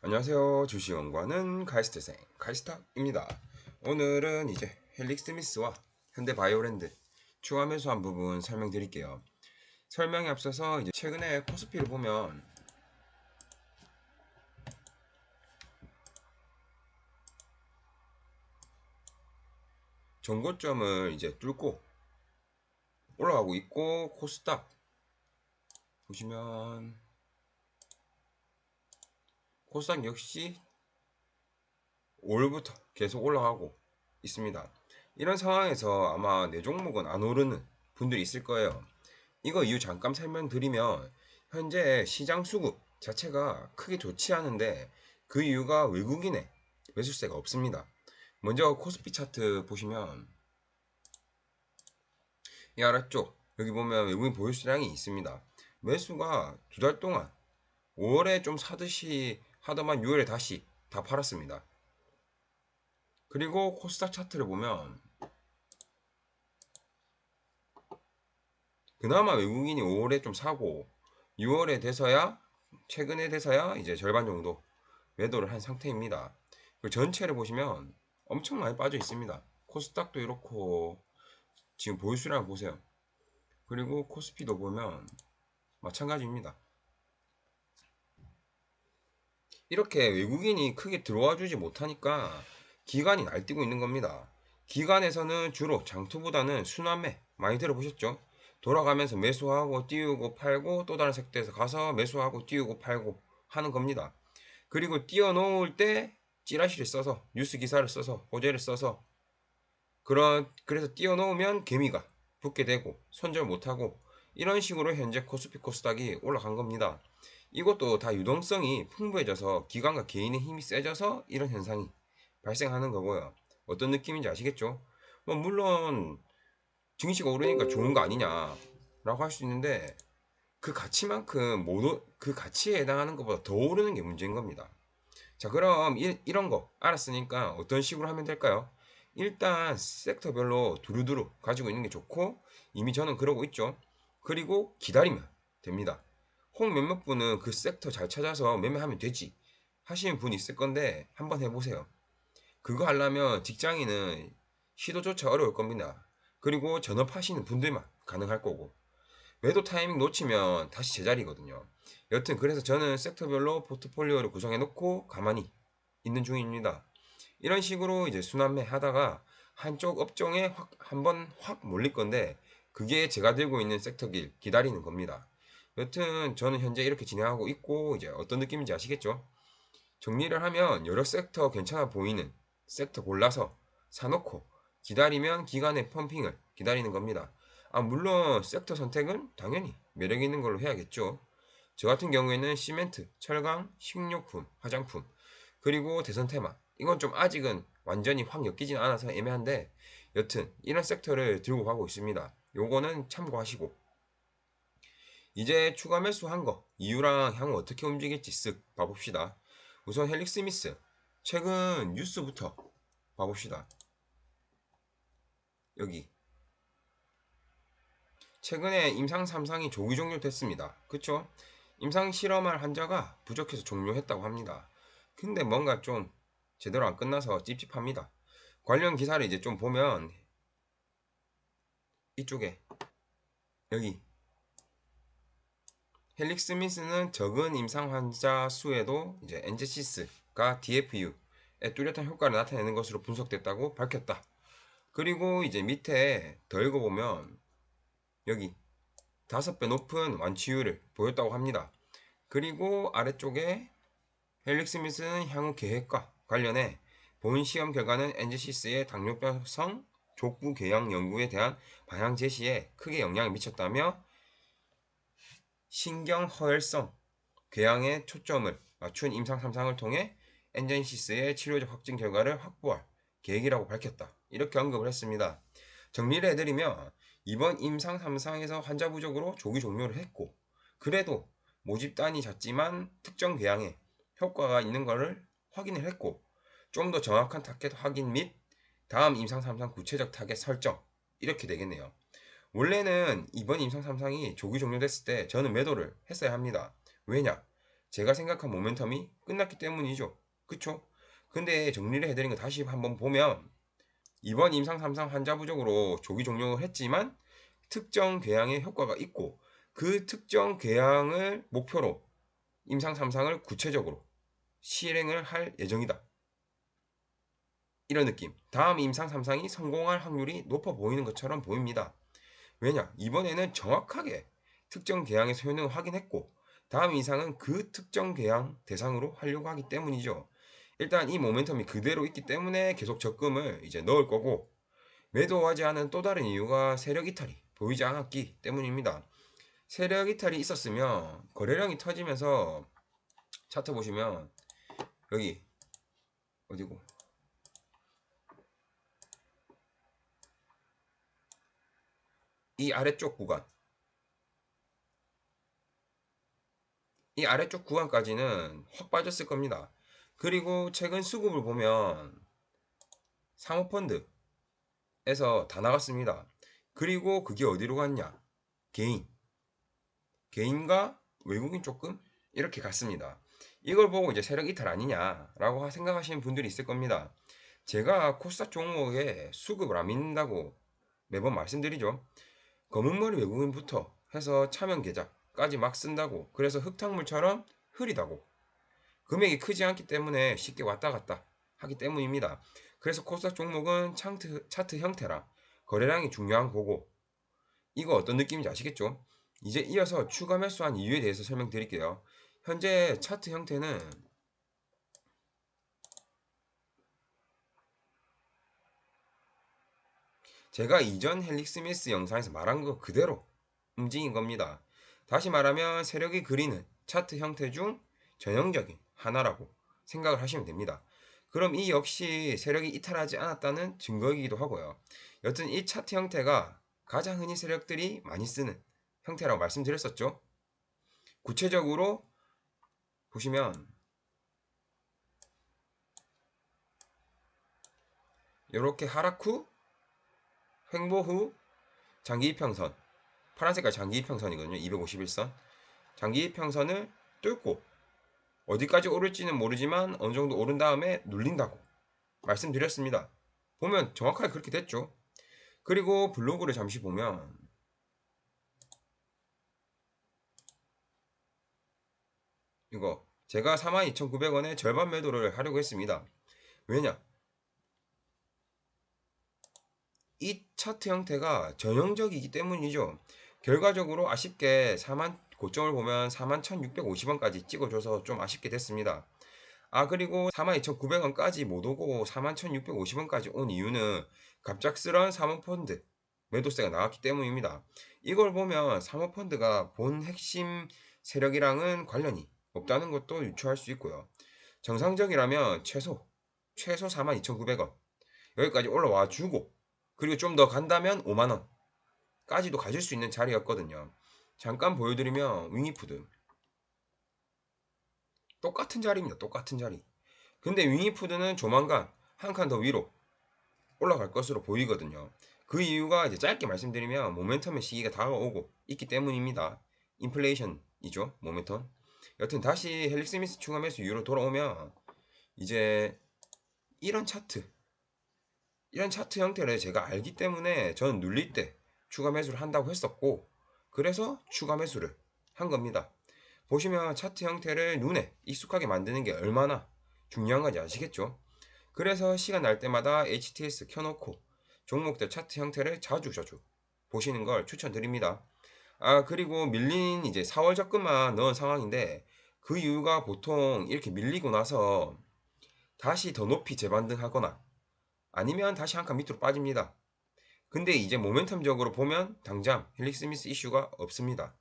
안녕하세요. 주식연구하는 카이스트생 카이스탁입니다. 오늘은 이제 헬릭 스미스와 현대바이오랜드 추가 매수한 부분 설명드릴게요. 설명에 앞서서 이제 최근에 코스피를 보면 전고점을 이제 뚫고 올라가고 있고, 코스닥 보시면 코스닥 역시 5월부터 계속 올라가고 있습니다. 이런 상황에서 아마 내 종목은 안 오르는 분들이 있을 거예요. 이거 이유 잠깐 설명드리면, 현재 시장 수급 자체가 크게 좋지 않은데 그 이유가 외국인의 매수세가 없습니다. 먼저 코스피 차트 보시면 이 아래쪽 여기 보면 외국인 보유 수량이 있습니다. 매수가 두 달 동안 5월에 좀 사듯이 하더만 6월에 다시 다 팔았습니다. 그리고 코스닥 차트를 보면 그나마 외국인이 5월에 좀 사고 6월에 돼서야, 최근에 돼서야 이제 절반 정도 매도를 한 상태입니다. 그 전체를 보시면 엄청 많이 빠져 있습니다. 코스닥도 이렇고 지금 보유수량 보세요. 그리고 코스피도 보면 마찬가지입니다. 이렇게 외국인이 크게 들어와 주지 못하니까 기관이 날뛰고 있는 겁니다. 기관에서는 주로 장투보다는 순환매 많이 들어보셨죠? 돌아가면서 매수하고 띄우고 팔고 또 다른 섹터에서 가서 매수하고 띄우고 팔고 하는 겁니다. 그리고 띄워놓을 때 찌라시를 써서, 뉴스 기사를 써서, 호재를 써서, 그래서 띄워놓으면 개미가 붙게 되고 손절 못하고, 이런 식으로 현재 코스피 코스닥이 올라간 겁니다. 이것도 다 유동성이 풍부해져서 기관과 개인의 힘이 세져서 이런 현상이 발생하는 거고요. 어떤 느낌인지 아시겠죠? 뭐 물론 증시가 오르니까 좋은 거 아니냐라고 할 수 있는데, 그 가치만큼 그 가치에 해당하는 것보다 더 오르는 게 문제인 겁니다. 자, 그럼 이런 거 알았으니까 어떤 식으로 하면 될까요? 일단 섹터별로 두루두루 가지고 있는 게 좋고, 이미 저는 그러고 있죠. 그리고 기다리면 됩니다. 혹 몇몇 분은 그 섹터 잘 찾아서 매매하면 되지 하시는 분이 있을 건데, 한번 해보세요. 그거 하려면 직장인은 시도조차 어려울 겁니다. 그리고 전업하시는 분들만 가능할 거고, 매도 타이밍 놓치면 다시 제자리거든요. 여튼 그래서 저는 섹터별로 포트폴리오를 구성해 놓고 가만히 있는 중입니다. 이런 식으로 이제 순환매 하다가 한쪽 업종에 한번 확 몰릴 건데, 그게 제가 들고 있는 섹터길 기다리는 겁니다. 여튼 저는 현재 이렇게 진행하고 있고, 이제 어떤 느낌인지 아시겠죠? 정리를 하면 여러 섹터 괜찮아 보이는 섹터 골라서 사놓고 기다리면 기간의 펌핑을 기다리는 겁니다. 물론 섹터 선택은 당연히 매력 있는 걸로 해야겠죠. 저 같은 경우에는 시멘트, 철강, 식료품, 화장품, 그리고 대선 테마. 이건 좀 아직은 완전히 확 엮이진 않아서 애매한데, 여튼 이런 섹터를 들고 가고 있습니다. 요거는 참고하시고, 이제 추가 매수한 거 이유랑 향후 어떻게 움직일지 쓱 봐봅시다. 우선 헬릭 스미스 최근 뉴스부터 봐봅시다. 여기 최근에 임상 3상이 조기 종료됐습니다. 그쵸? 임상 실험할 환자가 부족해서 종료했다고 합니다. 근데 뭔가 좀 제대로 안 끝나서 찝찝합니다. 관련 기사를 이제 좀 보면 이쪽에 여기 헬릭 스미스는 적은 임상 환자 수에도 이제 엔제시스가 DFU에 뚜렷한 효과를 나타내는 것으로 분석됐다고 밝혔다. 그리고 이제 밑에 더 읽어보면 여기 5배 높은 완치율을 보였다고 합니다. 그리고 아래쪽에 헬릭 스미스는 향후 계획과 관련해 본 시험 결과는 엔제시스의 당뇨병성 족부 궤양 연구에 대한 방향 제시에 크게 영향을 미쳤다며, 신경 허혈성 궤양에 초점을 맞춘 임상 3상을 통해 엔젠시스의 치료적 확진 결과를 확보할 계획이라고 밝혔다. 이렇게 언급을 했습니다. 정리를 해드리면, 이번 임상 3상에서 환자 부족으로 조기 종료를 했고, 그래도 모집단이 잦지만 특정 궤양에 효과가 있는 것을 확인을 했고, 좀 더 정확한 타겟 확인 및 다음 임상 3상 구체적 타겟 설정, 이렇게 되겠네요. 원래는 이번 임상 3상이 조기 종료됐을 때 저는 매도를 했어야 합니다. 왜냐? 제가 생각한 모멘텀이 끝났기 때문이죠. 그쵸? 근데 정리를 해드린 거 다시 한번 보면 이번 임상 3상 환자 부족으로 조기 종료를 했지만 특정 궤양의 효과가 있고 그 특정 궤양을 목표로 임상 3상을 구체적으로 실행을 할 예정이다. 이런 느낌. 다음 임상 3상이 성공할 확률이 높아 보이는 것처럼 보입니다. 왜냐? 이번에는 정확하게 특정 궤양에서 효능을 확인했고 다음 이상은 그 특정 궤양 대상으로 하려고 하기 때문이죠. 일단 이 모멘텀이 그대로 있기 때문에 계속 적금을 이제 넣을 거고 매도하지 않은 또 다른 이유가 세력 이탈이 보이지 않았기 때문입니다. 세력 이탈이 있었으면 거래량이 터지면서 차트 보시면 여기 어디고 이 아래쪽 구간 이 아래쪽 구간까지는 확 빠졌을 겁니다. 그리고 최근 수급을 보면 사모펀드에서 다 나갔습니다. 그리고 그게 어디로 갔냐? 개인. 개인과 외국인 조금 이렇게 갔습니다. 이걸 보고 이제 세력 이탈 아니냐라고 생각하시는 분들이 있을 겁니다. 제가 코스닥 종목에 수급을 안 믿는다고 매번 말씀드리죠. 검은머리 외국인부터 해서 차명 계좌까지 막 쓴다고 그래서 흙탕물처럼 흐리다고 금액이 크지 않기 때문에 쉽게 왔다 갔다 하기 때문입니다. 그래서 코스닥 종목은 차트 형태랑 거래량이 중요한 거고 이거 어떤 느낌인지 아시겠죠? 이제 이어서 추가 매수한 이유에 대해서 설명드릴게요. 현재 차트 형태는 제가 이전 헬릭스 미스 영상에서 말한 거 그대로 움직인 겁니다. 다시 말하면 세력이 그리는 차트 형태 중 전형적인 하나라고 생각을 하시면 됩니다. 그럼 이 역시 세력이 이탈하지 않았다는 증거이기도 하고요. 여튼 이 차트 형태가 가장 흔히 세력들이 많이 쓰는 형태라고 말씀드렸었죠. 구체적으로 보시면 이렇게 하락 후 횡보 후 장기 이평선 파란 색깔 장기 이평선이거든요. 251선 장기 이평선을 뚫고 어디까지 오를지는 모르지만 어느 정도 오른 다음에 눌린다고 말씀드렸습니다. 보면 정확하게 그렇게 됐죠. 그리고 블로그를 잠시 보면 이거 제가 42,900원에 절반 매도를 하려고 했습니다. 왜냐? 이 차트 형태가 전형적이기 때문이죠. 결과적으로 아쉽게 4만 고점을 보면 41,650원까지 찍어줘서 좀 아쉽게 됐습니다. 그리고 42,900원까지 못 오고 41,650원까지 온 이유는 갑작스런 사모펀드 매도세가 나왔기 때문입니다. 이걸 보면 사모펀드가 본 핵심 세력이랑은 관련이 없다는 것도 유추할 수 있고요. 정상적이라면 최소 42,900원 여기까지 올라와 주고 그리고 좀 더 간다면 5만원까지도 가질 수 있는 자리였거든요. 잠깐 보여드리면 윙이푸드 똑같은 자리입니다. 똑같은 자리. 근데 윙이푸드는 조만간 한 칸 더 위로 올라갈 것으로 보이거든요. 그 이유가 이제 짧게 말씀드리면 모멘텀의 시기가 다가오고 있기 때문입니다. 인플레이션이죠. 모멘텀. 여튼 다시 헬릭스 미스 추가 매수 이후로 돌아오면 이제 이런 차트 이런 차트 형태를 제가 알기 때문에 저는 눌릴 때 추가 매수를 한다고 했었고 그래서 추가 매수를 한 겁니다. 보시면 차트 형태를 눈에 익숙하게 만드는 게 얼마나 중요한 건지 아시겠죠? 그래서 시간 날 때마다 HTS 켜놓고 종목들 차트 형태를 자주 보시는 걸 추천드립니다. 그리고 밀린 이제 4월 적금만 넣은 상황인데 그 이유가 보통 이렇게 밀리고 나서 다시 더 높이 재반등하거나 아니면 다시 한 칸 밑으로 빠집니다. 근데 이제 모멘텀적으로 보면 당장 헬릭스 미스 이슈가 없습니다.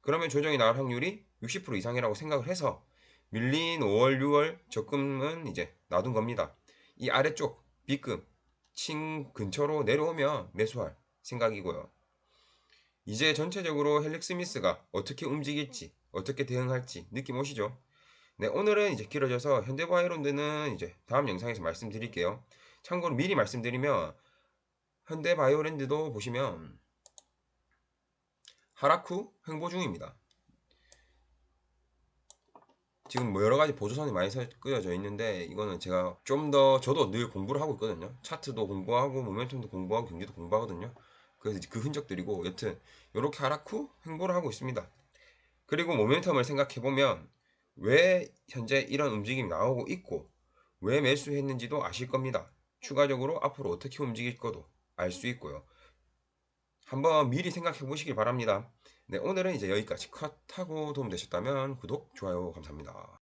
그러면 조정이 나올 확률이 60% 이상이라고 생각을 해서 밀린 5월, 6월 적금은 이제 놔둔 겁니다. 이 아래쪽 B급 층 근처로 내려오면 매수할 생각이고요. 이제 전체적으로 헬릭스 미스가 어떻게 움직일지, 어떻게 대응할지 느낌 오시죠? 네, 오늘은 이제 길어져서 현대바이오랜드는 이제 다음 영상에서 말씀드릴게요. 참고로 미리 말씀드리면 현대바이오랜드도 보시면 하락 후 횡보 중입니다. 지금 뭐 여러 가지 보조선이 많이 끄어져 있는데 이거는 제가 좀 더 저도 늘 공부를 하고 있거든요. 차트도 공부하고 모멘텀도 공부하고 경기도 공부하거든요. 그래서 그 흔적들이고 여튼 이렇게 하락 후 횡보를 하고 있습니다. 그리고 모멘텀을 생각해 보면 왜 현재 이런 움직임이 나오고 있고 왜 매수했는지도 아실 겁니다. 추가적으로 앞으로 어떻게 움직일 거도 알 수 있고요. 한번 미리 생각해 보시길 바랍니다. 네, 오늘은 이제 여기까지 컷하고 도움되셨다면 구독, 좋아요 감사합니다.